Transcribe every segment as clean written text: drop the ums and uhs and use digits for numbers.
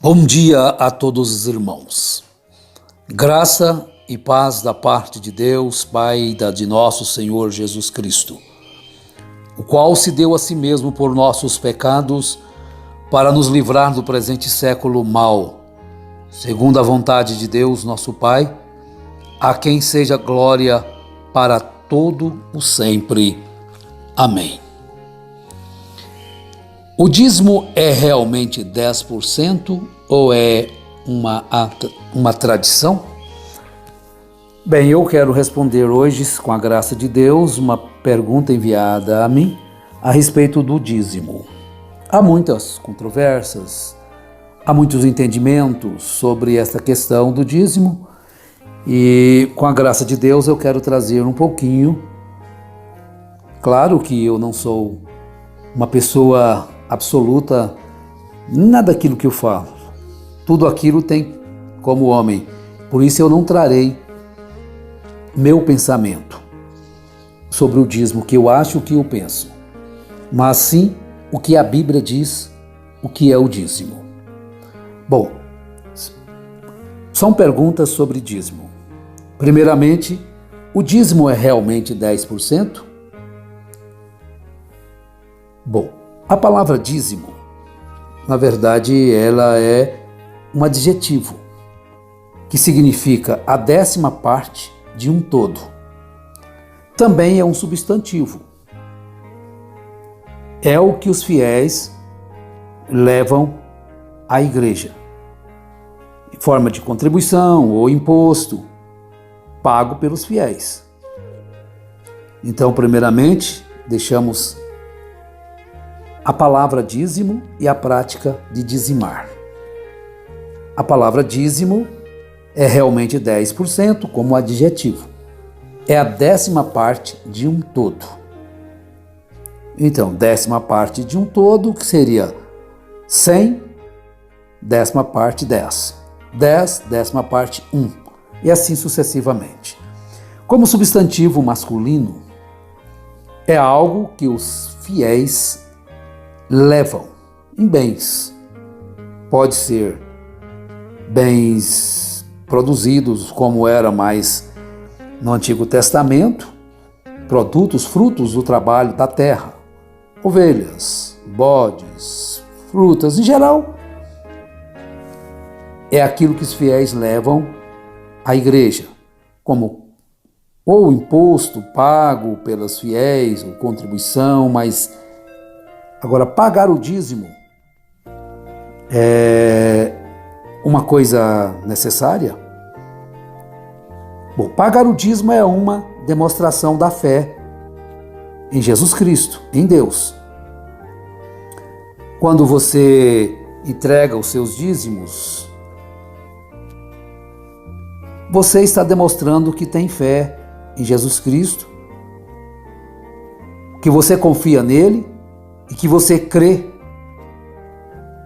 Bom dia a todos os irmãos. Graça e paz da parte de Deus, Pai e de nosso Senhor Jesus Cristo, o qual se deu a si mesmo por nossos pecados para nos livrar do presente século mau, segundo a vontade de Deus, nosso Pai, a quem seja glória para todo o sempre. Amém. O dízimo é realmente 10% ou é uma tradição? Bem, eu quero responder hoje, com a graça de Deus, uma pergunta enviada a mim a respeito do dízimo. Há muitas controvérsias, há muitos entendimentos sobre essa questão do dízimo e, com a graça de Deus, eu quero trazer um pouquinho. Claro que eu não sou uma pessoa absoluta, nada daquilo que eu falo. Tudo aquilo tem como homem. Por isso eu não trarei meu pensamento sobre o dízimo, que eu acho, o que eu penso, mas sim o que a Bíblia diz, o que é o dízimo. Bom, são perguntas sobre dízimo. Primeiramente, o dízimo é realmente 10%? Bom, a palavra dízimo, na verdade, ela é um adjetivo que significa a 10ª parte de um todo. Também é um substantivo. É o que os fiéis levam à igreja, em forma de contribuição ou imposto, pago pelos fiéis. Então, primeiramente, deixamos a palavra dízimo e a prática de dizimar. A palavra dízimo é realmente 10% como adjetivo. É a 10ª parte de um todo. Então, 10ª parte de um todo, que seria 100, 10ª parte 10. 10, 10ª parte 1. E assim sucessivamente. Como substantivo masculino, é algo que os fiéis levam em bens. Pode ser bens produzidos como era mais no Antigo Testamento, produtos, frutos do trabalho da terra, ovelhas, bodes, frutas, em geral, é aquilo que os fiéis levam à igreja, como ou imposto pago pelas fiéis, ou contribuição, mas agora pagar o dízimo é uma coisa necessária? Bom, pagar o dízimo é uma demonstração da fé em Jesus Cristo, em Deus. Quando você entrega os seus dízimos, você está demonstrando que tem fé em Jesus Cristo, que você confia nele e que você crê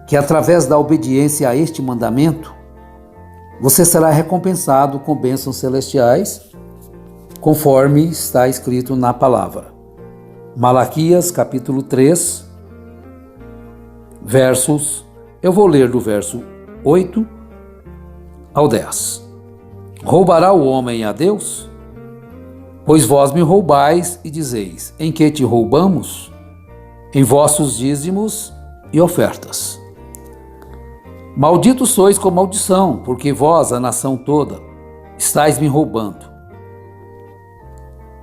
que através da obediência a este mandamento, você será recompensado com bênçãos celestiais, conforme está escrito na palavra. Malaquias, capítulo 3, eu vou ler do verso 8 ao 10. Roubará o homem a Deus? Pois vós me roubais e dizeis, em que te roubamos? Em vossos dízimos e ofertas. Malditos sois com maldição, porque vós, a nação toda, estáis me roubando.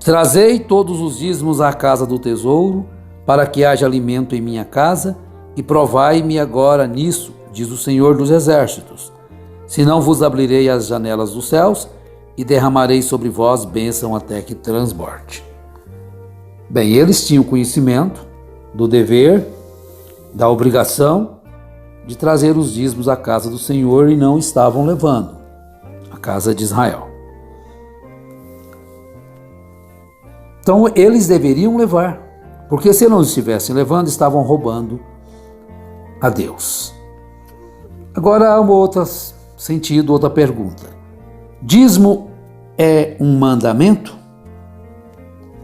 Trazei todos os dízimos à casa do tesouro, para que haja alimento em minha casa, e provai-me agora nisso, diz o Senhor dos Exércitos. Senão vos abrirei as janelas dos céus, e derramarei sobre vós bênção até que transborde. Bem, eles tinham conhecimento do dever, da obrigação de trazer os dízimos à casa do Senhor e não estavam levando à casa de Israel. Então eles deveriam levar, porque se não estivessem levando, estavam roubando a Deus. Agora há um outro sentido, outra pergunta. Dízimo é um mandamento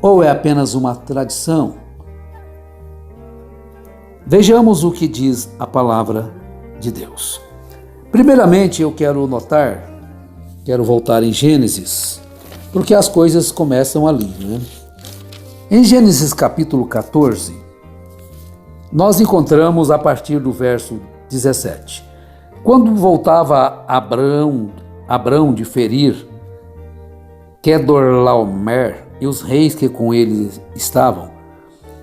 ou é apenas uma tradição? Vejamos o que diz a palavra de Deus. Primeiramente, eu quero voltar em Gênesis, porque as coisas começam ali, né? Em Gênesis capítulo 14, nós encontramos a partir do verso 17. Quando voltava Abrão de ferir Quedorlaomer e os reis que com ele estavam,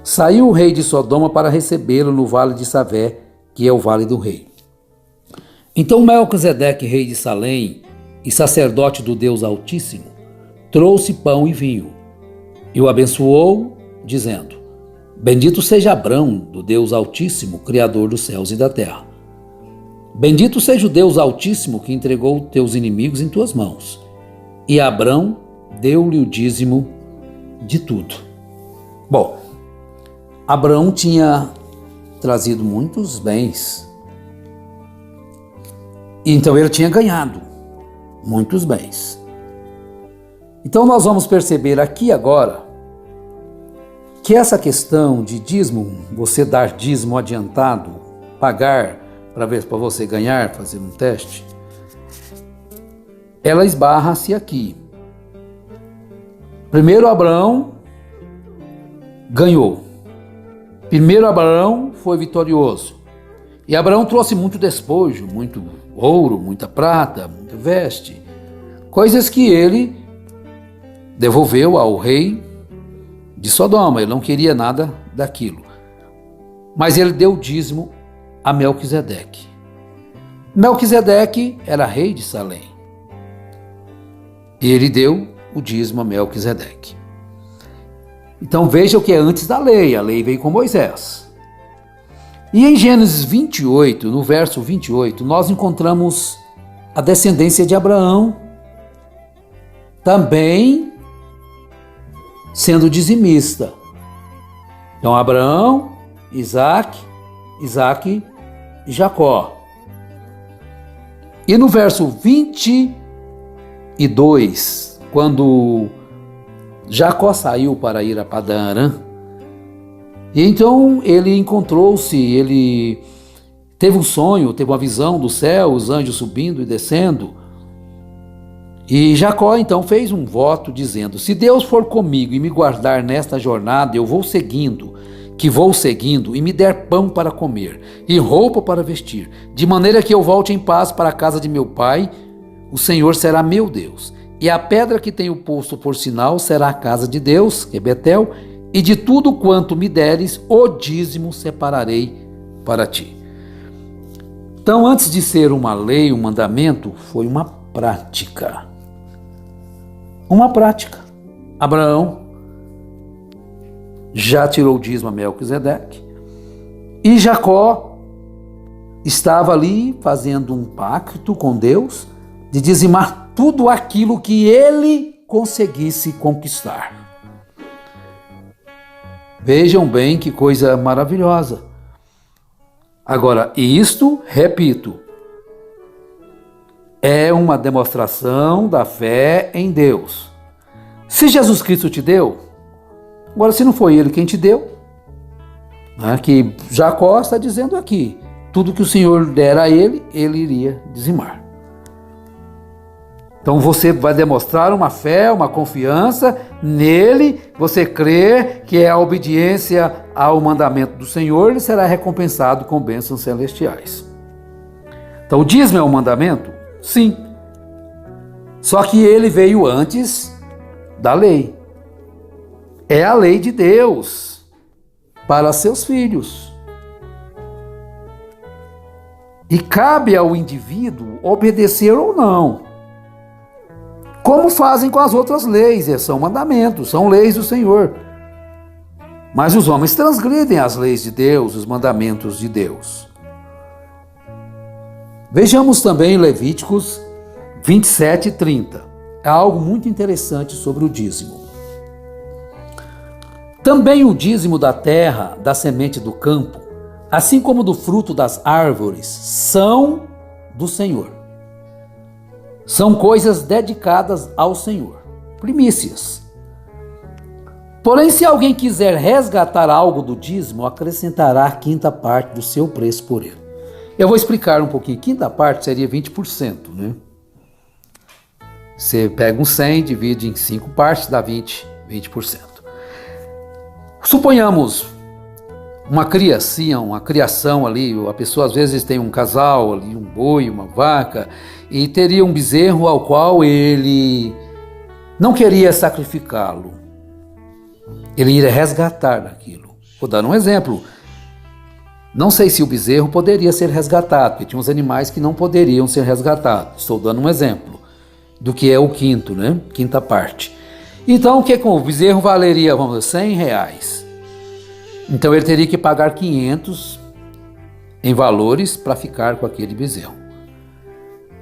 saiu o rei de Sodoma para recebê-lo no vale de Savé, que é o vale do rei. Então Melquisedeque, rei de Salém e sacerdote do Deus Altíssimo, trouxe pão e vinho e o abençoou, dizendo: Bendito seja Abrão, do Deus Altíssimo, Criador dos céus e da terra. Bendito seja o Deus Altíssimo que entregou teus inimigos em tuas mãos. E Abrão deu-lhe o dízimo de tudo. Bom, Abrão tinha trazido muitos bens. Então ele tinha ganhado muitos bens. Então nós vamos perceber aqui agora que essa questão de dízimo, você dar dízimo adiantado, pagar para você ganhar, fazer um teste, ela esbarra-se aqui. Primeiro Abrão ganhou. Primeiro Abrão foi vitorioso. E Abraão trouxe muito despojo, muito ouro, muita prata, muita veste, coisas que ele devolveu ao rei de Sodoma. Ele não queria nada daquilo. Mas ele deu dízimo a Melquisedeque. Melquisedeque era rei de Salém. E ele deu o dízimo a Melquisedeque. Então veja o que é antes da lei. A lei veio com Moisés. E em Gênesis 28, no verso 28, nós encontramos a descendência de Abraão também sendo dizimista. Então Abraão, Isaac e Jacó. E no verso 22, quando Jacó saiu para ir a Padã Arã, e então ele teve um sonho, teve uma visão do céu, os anjos subindo e descendo. E Jacó então fez um voto dizendo: se Deus for comigo e me guardar nesta jornada, eu vou seguindo, e me der pão para comer e roupa para vestir, de maneira que eu volte em paz para a casa de meu pai, o Senhor será meu Deus. E a pedra que tenho posto por sinal será a casa de Deus, que é Betel, e de tudo quanto me deres, o dízimo separarei para ti. Então, antes de ser uma lei, um mandamento, foi uma prática. Uma prática. Abraão já tirou o dízimo a Melquisedeque. E Jacó estava ali fazendo um pacto com Deus de dizimar tudo aquilo que ele conseguisse conquistar. Vejam bem que coisa maravilhosa. Agora, isto, repito, é uma demonstração da fé em Deus. Se Jesus Cristo te deu, agora se não foi Ele quem te deu, que Jacó está dizendo aqui, tudo que o Senhor der a ele, ele iria dizimar. Então você vai demonstrar uma fé, uma confiança nele, você crê que é a obediência ao mandamento do Senhor, ele será recompensado com bênçãos celestiais. Então o dízimo é um mandamento? Sim. Só que ele veio antes da lei. É a lei de Deus para seus filhos. E cabe ao indivíduo obedecer ou não. Como fazem com as outras leis, são mandamentos, são leis do Senhor. Mas os homens transgridem as leis de Deus, os mandamentos de Deus. Vejamos também Levíticos 27 e 30. É algo muito interessante sobre o dízimo. Também o dízimo da terra, da semente do campo, assim como do fruto das árvores, são do Senhor. São coisas dedicadas ao Senhor, primícias. Porém, se alguém quiser resgatar algo do dízimo, acrescentará a quinta parte do seu preço por ele. Eu vou explicar um pouquinho. Quinta parte seria 20%, né? Você pega um 100, divide em 5 partes, dá 20%. Suponhamos uma criação ali, a pessoa às vezes tem um casal ali, um boi, uma vaca, e teria um bezerro ao qual ele não queria sacrificá-lo. Ele iria resgatar daquilo. Vou dar um exemplo. Não sei se o bezerro poderia ser resgatado, porque tinha uns animais que não poderiam ser resgatados. Estou dando um exemplo do que é o quinto, né? Quinta parte. Então, o que com o bezerro valeria, vamos dizer, R$100. Então, ele teria que pagar 500 em valores para ficar com aquele bezerro.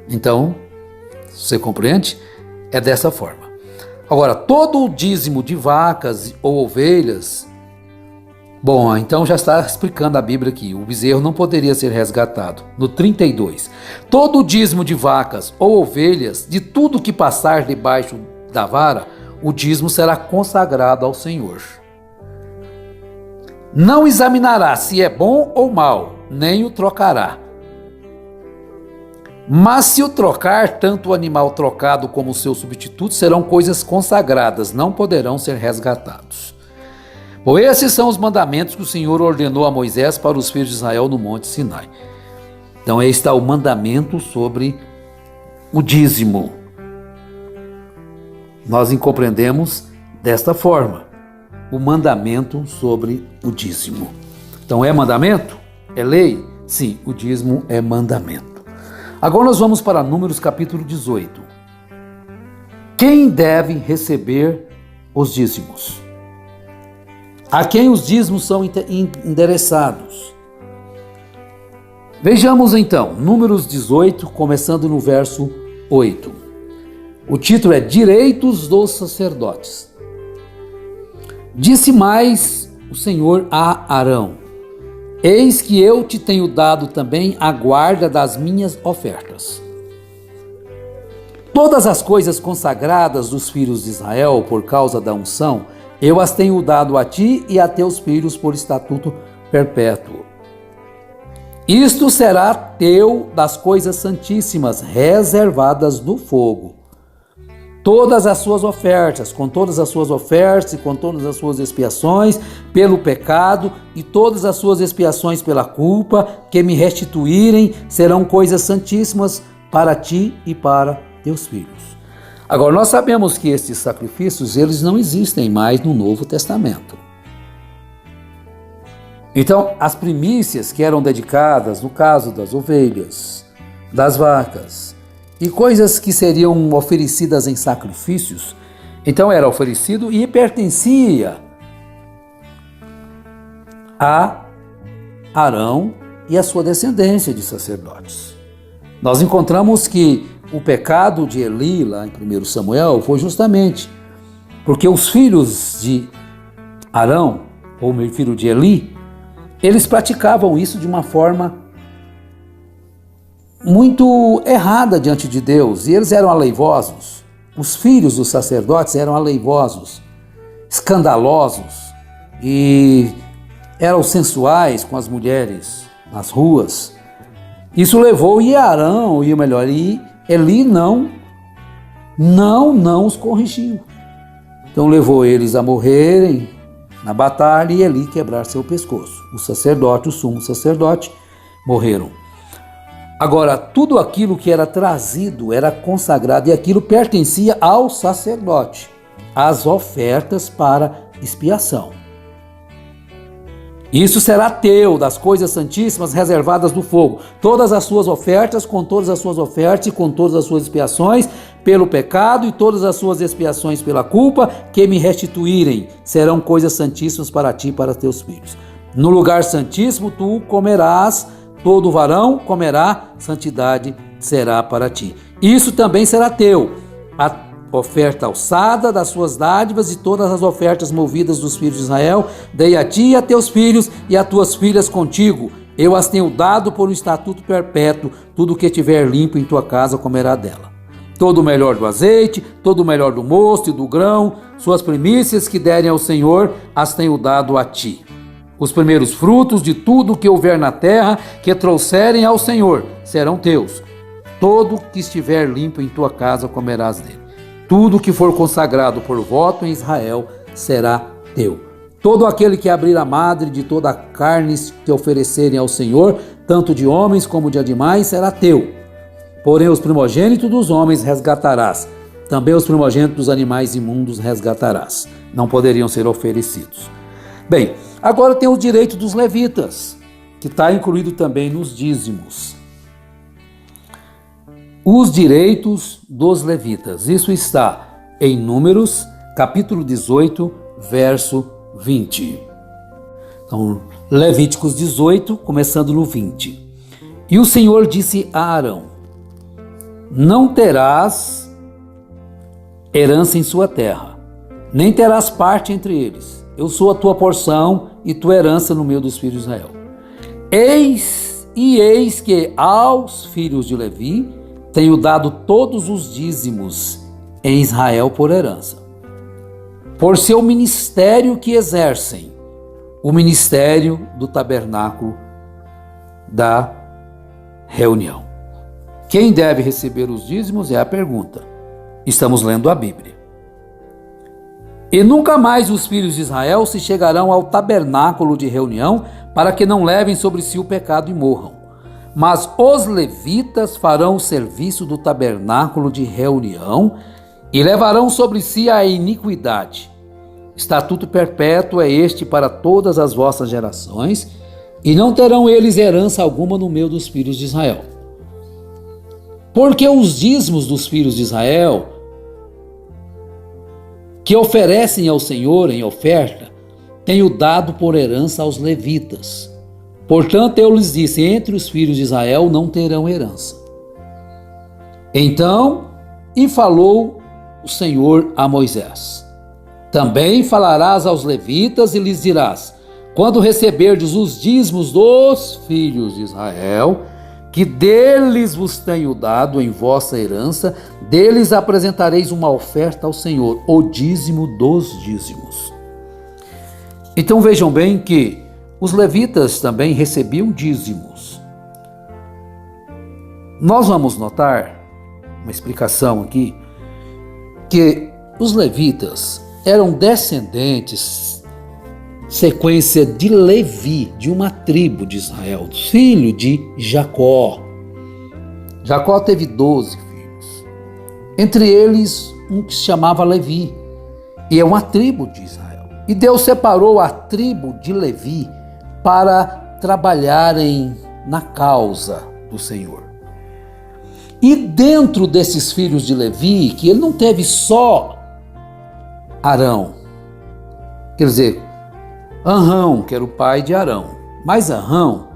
Então, você compreende? É dessa forma. Agora, todo o dízimo de vacas ou ovelhas, bom, então já está explicando a Bíblia aqui, o bezerro não poderia ser resgatado. No 32, todo o dízimo de vacas ou ovelhas, de tudo que passar debaixo da vara, o dízimo será consagrado ao Senhor. Não examinará se é bom ou mal, nem o trocará. Mas se o trocar, tanto o animal trocado como o seu substituto serão coisas consagradas, não poderão ser resgatados. Bom, esses são os mandamentos que o Senhor ordenou a Moisés para os filhos de Israel no Monte Sinai. Então, aí está o mandamento sobre o dízimo. Nós compreendemos desta forma, o mandamento sobre o dízimo. Então, é mandamento? É lei? Sim, o dízimo é mandamento. Agora nós vamos para Números capítulo 18. Quem deve receber os dízimos? A quem os dízimos são endereçados? Vejamos então, Números 18, começando no verso 8. O título é Direitos dos Sacerdotes. Disse mais o Senhor a Arão: Eis que eu te tenho dado também a guarda das minhas ofertas. Todas as coisas consagradas dos filhos de Israel por causa da unção, eu as tenho dado a ti e a teus filhos por estatuto perpétuo. Isto será teu das coisas santíssimas, reservadas do fogo. Todas as suas ofertas, com todas as suas ofertas e com todas as suas expiações pelo pecado e todas as suas expiações pela culpa que me restituírem, serão coisas santíssimas para ti e para teus filhos. Agora, nós sabemos que estes sacrifícios, eles não existem mais no Novo Testamento. Então, as primícias que eram dedicadas, no caso das ovelhas, das vacas, e coisas que seriam oferecidas em sacrifícios, então era oferecido e pertencia a Arão e a sua descendência de sacerdotes. Nós encontramos que o pecado de Eli, lá em 1 Samuel, foi justamente porque os filhos de Arão, ou meu filho de Eli, eles praticavam isso de uma forma muito errada diante de Deus, e eles eram aleivosos. Os filhos dos sacerdotes eram aleivosos, escandalosos, e eram sensuais com as mulheres nas ruas. Isso levou Arão, e Eli não os corrigiu. Então levou eles a morrerem na batalha e Eli quebrar seu pescoço. O sacerdote, o sumo sacerdote, morreram. Agora, tudo aquilo que era trazido era consagrado e aquilo pertencia ao sacerdote, as ofertas para expiação. Isso será teu, das coisas santíssimas reservadas do fogo. Todas as suas ofertas, com todas as suas ofertas e com todas as suas expiações pelo pecado e todas as suas expiações pela culpa que me restituírem, serão coisas santíssimas para ti e para teus filhos. No lugar santíssimo tu comerás, todo varão comerá, santidade será para ti. Isso também será teu, a oferta alçada das suas dádivas e todas as ofertas movidas dos filhos de Israel, dei a ti e a teus filhos e a tuas filhas contigo. Eu as tenho dado por um estatuto perpétuo, tudo que tiver limpo em tua casa comerá dela. Todo o melhor do azeite, todo o melhor do mosto e do grão, suas primícias que derem ao Senhor, as tenho dado a ti. Os primeiros frutos de tudo que houver na terra que trouxerem ao Senhor serão teus. Todo que estiver limpo em tua casa comerás dele. Tudo que for consagrado por voto em Israel será teu. Todo aquele que abrir a madre de toda a carne que oferecerem ao Senhor, tanto de homens como de animais, será teu. Porém os primogênitos dos homens resgatarás. Também os primogênitos dos animais imundos resgatarás. Não poderiam ser oferecidos. Bem, agora tem o direito dos levitas, que está incluído também nos dízimos. Os direitos dos levitas. Isso está em Números, capítulo 18, verso 20. Então, Levíticos 18, começando no 20. E o Senhor disse a Arão: não terás herança em sua terra, nem terás parte entre eles. Eu sou a tua porção e tua herança no meio dos filhos de Israel. Eis que aos filhos de Levi tenho dado todos os dízimos em Israel por herança, por seu ministério que exercem, o ministério do tabernáculo da reunião. Quem deve receber os dízimos é a pergunta. Estamos lendo a Bíblia. E nunca mais os filhos de Israel se chegarão ao tabernáculo de reunião, para que não levem sobre si o pecado e morram. Mas os levitas farão o serviço do tabernáculo de reunião e levarão sobre si a iniquidade. Estatuto perpétuo é este para todas as vossas gerações, e não terão eles herança alguma no meio dos filhos de Israel. Porque os dízimos dos filhos de Israel, que oferecem ao Senhor em oferta, tenho dado por herança aos levitas. Portanto, eu lhes disse, entre os filhos de Israel não terão herança. Então, e falou o Senhor a Moisés: também falarás aos levitas e lhes dirás, quando receberdes os dízimos dos filhos de Israel, que deles vos tenho dado em vossa herança, deles apresentareis uma oferta ao Senhor, o dízimo dos dízimos. Então vejam bem que os levitas também recebiam dízimos. Nós vamos notar, uma explicação aqui, que os levitas eram descendentes, sequência de Levi, de uma tribo de Israel, filho de Jacó. Jacó teve 12 filhos, entre eles um que se chamava Levi, e é uma tribo de Israel. E Deus separou a tribo de Levi para trabalharem na causa do Senhor. E dentro desses filhos de Levi, que ele não teve só Arão, quer dizer, Arão, que era o pai de Arão, mas Arão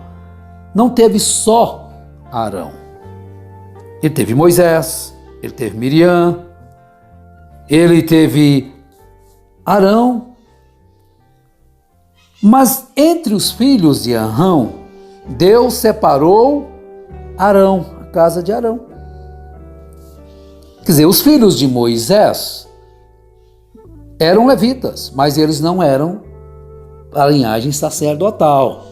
não teve só Arão. Ele teve Moisés, ele teve Miriam, ele teve Arão. Mas entre os filhos de Arão, Deus separou Arão, a casa de Arão. Quer dizer, os filhos de Moisés eram levitas, mas eles não eram a linhagem sacerdotal.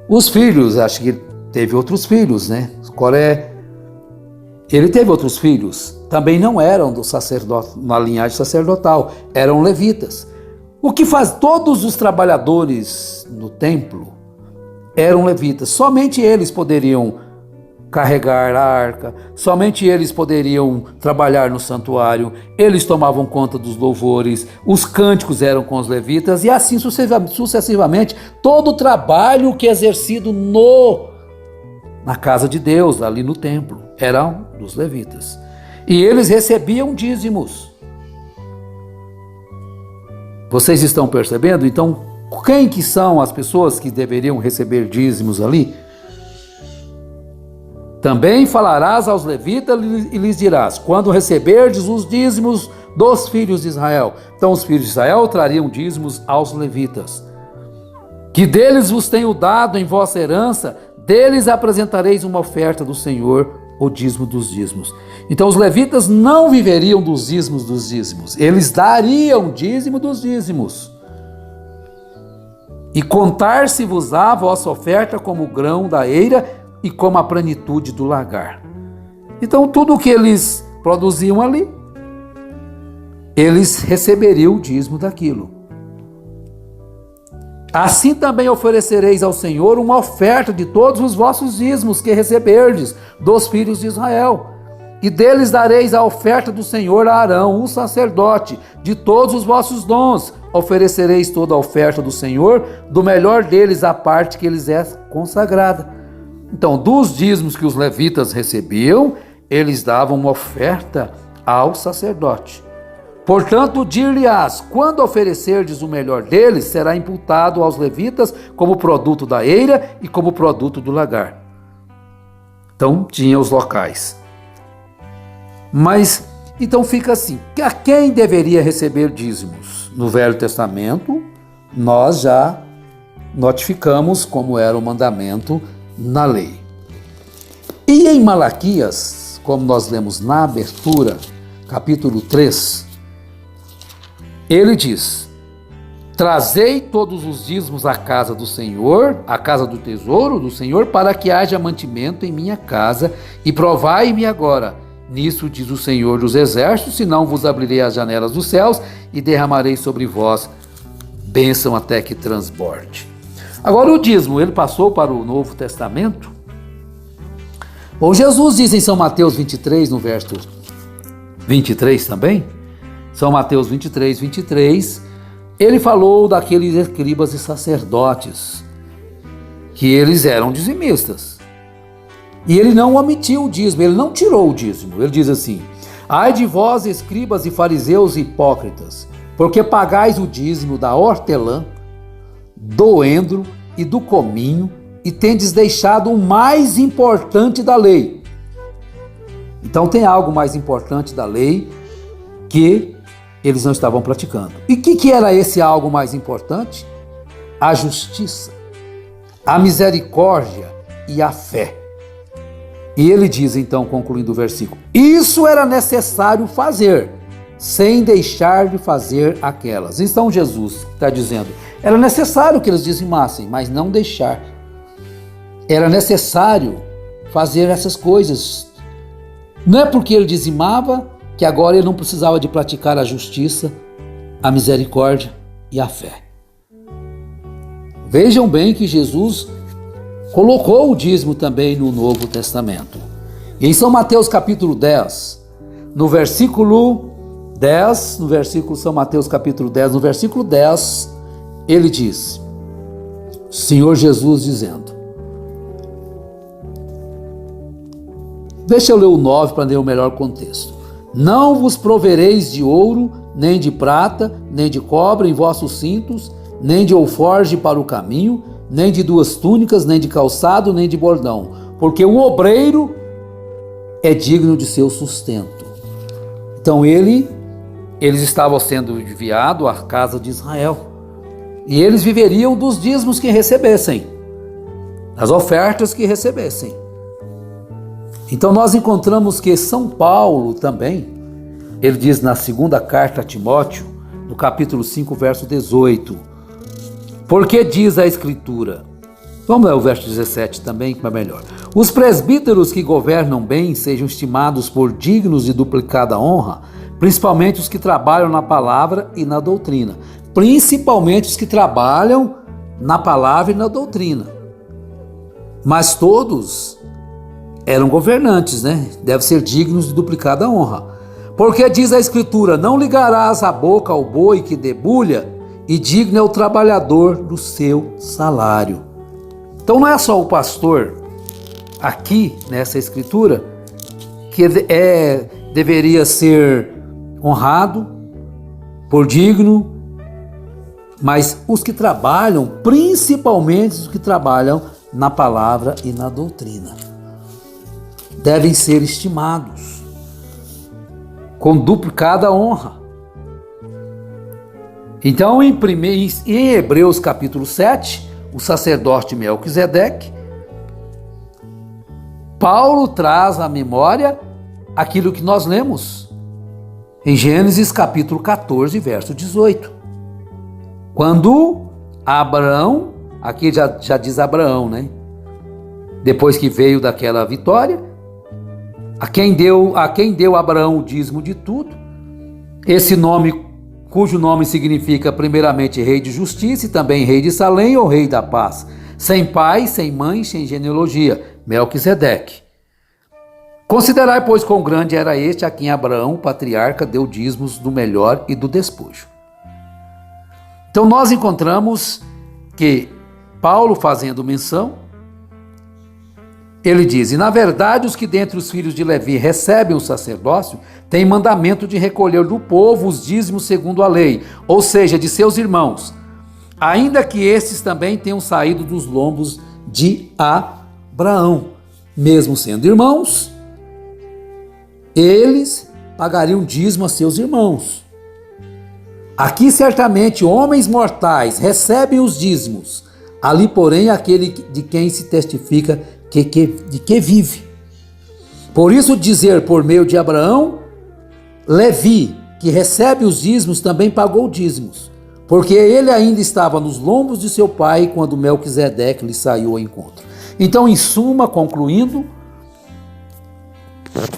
Os filhos, acho que teve outros filhos, né? Coré, ele teve outros filhos, também não eram do sacerdote, na linhagem sacerdotal, eram levitas. O que faz todos os trabalhadores no templo eram levitas. Somente eles poderiam carregar a arca, somente eles poderiam trabalhar no santuário, eles tomavam conta dos louvores, os cânticos eram com os levitas, e assim sucessivamente, todo o trabalho que é exercido na casa de Deus, ali no templo, eram dos levitas. E eles recebiam dízimos. Vocês estão percebendo? Então, quem que são as pessoas que deveriam receber dízimos ali? Também falarás aos levitas e lhes dirás, quando receberdes os dízimos dos filhos de Israel. Então os filhos de Israel trariam dízimos aos levitas. Que deles vos tenho dado em vossa herança, deles apresentareis uma oferta do Senhor, o dízimo dos dízimos. Então os levitas não viveriam dos dízimos, eles dariam dízimo dos dízimos. e contar-se-vos-á a vossa oferta como o grão da eira e como a plenitude do lagar. Então, tudo o que eles produziam ali, eles receberiam o dízimo daquilo. Assim também oferecereis ao Senhor uma oferta de todos os vossos dízimos que receberdes dos filhos de Israel. E deles dareis a oferta do Senhor a Arão, o sacerdote, de todos os vossos dons. Oferecereis toda a oferta do Senhor, do melhor deles a parte que lhes é consagrada. Então, dos dízimos que os levitas recebiam, eles davam uma oferta ao sacerdote. Portanto, dir-lhe-ás, quando oferecerdes o melhor deles, será imputado aos levitas como produto da eira e como produto do lagar. Então, tinha os locais. Mas, então fica assim, a quem deveria receber dízimos? No Velho Testamento, nós já notificamos como era o mandamento na lei. E em Malaquias, como nós lemos na abertura, capítulo 3, ele diz: trazei todos os dízimos à casa do Senhor, à casa do tesouro do Senhor, para que haja mantimento em minha casa, e provai-me agora. Nisso diz o Senhor dos Exércitos, senão vos abrirei as janelas dos céus e derramarei sobre vós bênção até que transborde. Agora o dízimo, ele passou para o Novo Testamento? Bom, Jesus diz em São Mateus 23, no verso 23 também, São Mateus 23, 23, ele falou daqueles escribas e sacerdotes, que eles eram dizimistas. E ele não omitiu o dízimo, ele não tirou o dízimo. Ele diz assim: ai de vós, escribas e fariseus hipócritas, porque pagais o dízimo da hortelã, do endro e do cominho, e tendes deixado o mais importante da lei. Então tem algo mais importante da lei que eles não estavam praticando. E o que era esse algo mais importante? A justiça, a misericórdia e a fé. E ele diz então, concluindo o versículo: isso era necessário fazer, sem deixar de fazer aquelas. Então Jesus está dizendo, era necessário que eles dizimassem, mas não deixar. Era necessário fazer essas coisas. Não é porque ele dizimava que agora ele não precisava de praticar a justiça, a misericórdia e a fé. Vejam bem que Jesus colocou o dízimo também no Novo Testamento. E em São Mateus capítulo 10, no versículo 10, São Mateus capítulo 10, no versículo 10, ele diz, Senhor Jesus dizendo, deixa eu ler o 9 para ler o melhor contexto. Não vos provereis de ouro, nem de prata, nem de cobre em vossos cintos, nem de alforje para o caminho, nem de 2 túnicas, nem de calçado, nem de bordão, porque o obreiro é digno de seu sustento. Então eles estavam sendo enviados à casa de Israel, e eles viveriam dos dízimos que recebessem, das ofertas que recebessem. Então nós encontramos que São Paulo também, ele diz na segunda carta a Timóteo, no capítulo 5, verso 18, porque diz a Escritura, vamos ler o verso 17 também, que é melhor. Os presbíteros que governam bem sejam estimados por dignos de duplicada honra, principalmente os que trabalham na palavra e na doutrina. Principalmente os que trabalham na palavra e na doutrina. Mas todos eram governantes, né? Devem ser dignos de duplicada honra. Porque diz a Escritura, não ligarás a boca ao boi que debulha, e digno é o trabalhador do seu salário. Então não é só o pastor, aqui nessa Escritura, que deveria ser honrado, por digno, mas os que trabalham, principalmente os que trabalham na palavra e na doutrina, devem ser estimados com duplicada honra. Então, em Hebreus capítulo 7, o sacerdote Melquisedeque, Paulo traz à memória aquilo que nós lemos em Gênesis capítulo 14, verso 18. Quando a Abraão, aqui já diz Abraão, né? Depois que veio daquela vitória, a quem deu Abraão o dízimo de tudo, esse nome, cujo nome significa primeiramente rei de justiça e também rei de Salém ou rei da paz, sem pai, sem mãe, sem genealogia, Melquisedeque. Considerai, pois, quão grande era este a quem Abraão, patriarca, deu dízimos do melhor e do despojo. Então nós encontramos que Paulo, fazendo menção, ele diz: e na verdade os que dentre os filhos de Levi recebem o sacerdócio, têm mandamento de recolher do povo os dízimos segundo a lei, ou seja, de seus irmãos, ainda que estes também tenham saído dos lombos de Abraão. Mesmo sendo irmãos, eles pagariam dízimo a seus irmãos. Aqui certamente homens mortais recebem os dízimos, ali porém aquele de quem se testifica de que vive. Por isso dizer por meio de Abraão, Levi, que recebe os dízimos, também pagou dízimos, porque ele ainda estava nos lombos de seu pai quando Melquisedeque lhe saiu ao encontro. Então, em suma, concluindo,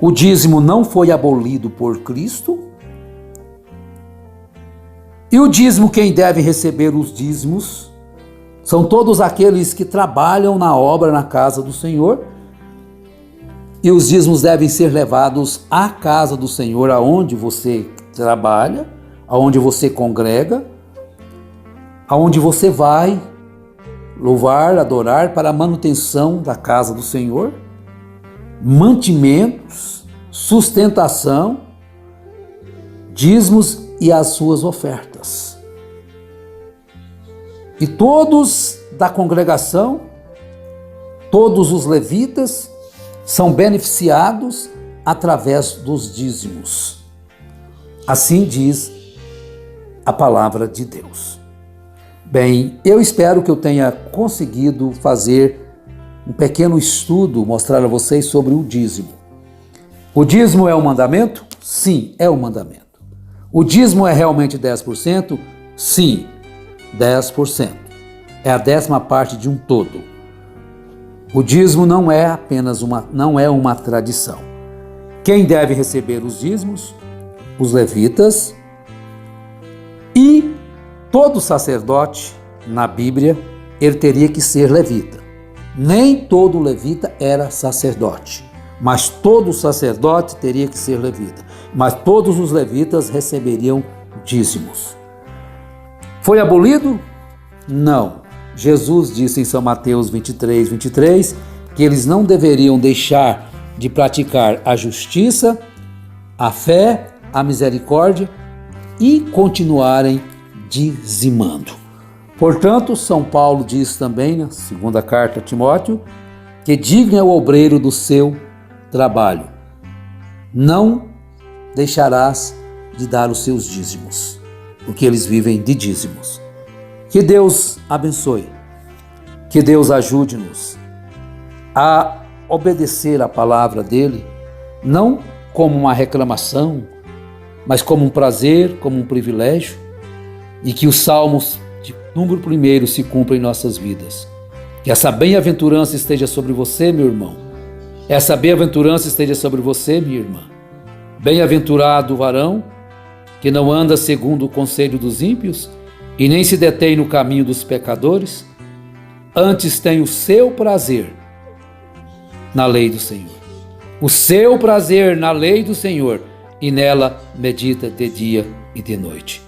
o dízimo não foi abolido por Cristo, e o dízimo, quem deve receber os dízimos, são todos aqueles que trabalham na obra na casa do Senhor, e os dízimos devem ser levados à casa do Senhor, aonde você trabalha, aonde você congrega, aonde você vai louvar, adorar para a manutenção da casa do Senhor, mantimentos, sustentação, dízimos e as suas ofertas. E todos da congregação, todos os levitas, são beneficiados através dos dízimos. Assim diz a palavra de Deus. Bem, eu espero que eu tenha conseguido fazer um pequeno estudo, mostrar a vocês sobre o dízimo. O dízimo é um mandamento? Sim, é um mandamento. O dízimo é realmente 10%? Sim, 10%. É a 10ª parte de um todo. O dízimo não é apenas uma tradição. Quem deve receber os dízimos? Os levitas e todo sacerdote na Bíblia, ele teria que ser levita. Nem todo levita era sacerdote, mas todo sacerdote teria que ser levita. Mas todos os levitas receberiam dízimos. Foi abolido? Não. Jesus disse em São Mateus 23, que eles não deveriam deixar de praticar a justiça, a fé, a misericórdia e continuarem dizimando. Portanto, São Paulo diz também, na segunda carta a Timóteo, que digno é o obreiro do seu trabalho. Não deixarás de dar os seus dízimos, porque eles vivem de dízimos. Que Deus abençoe, que Deus ajude-nos a obedecer a palavra dele, não como uma reclamação, mas como um prazer, como um privilégio, e que os salmos de número 1 se cumpram em nossas vidas. Que essa bem-aventurança esteja sobre você, meu irmão. Essa bem-aventurança esteja sobre você, minha irmã. Bem-aventurado o varão que não anda segundo o conselho dos ímpios e nem se detém no caminho dos pecadores, antes tem o seu prazer na lei do Senhor. O seu prazer na lei do Senhor, e nela medita de dia e de noite.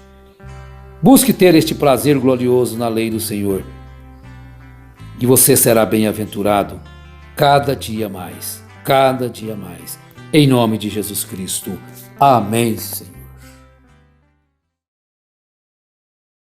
Busque ter este prazer glorioso na lei do Senhor, e você será bem-aventurado cada dia mais, em nome de Jesus Cristo. Amém, Senhor.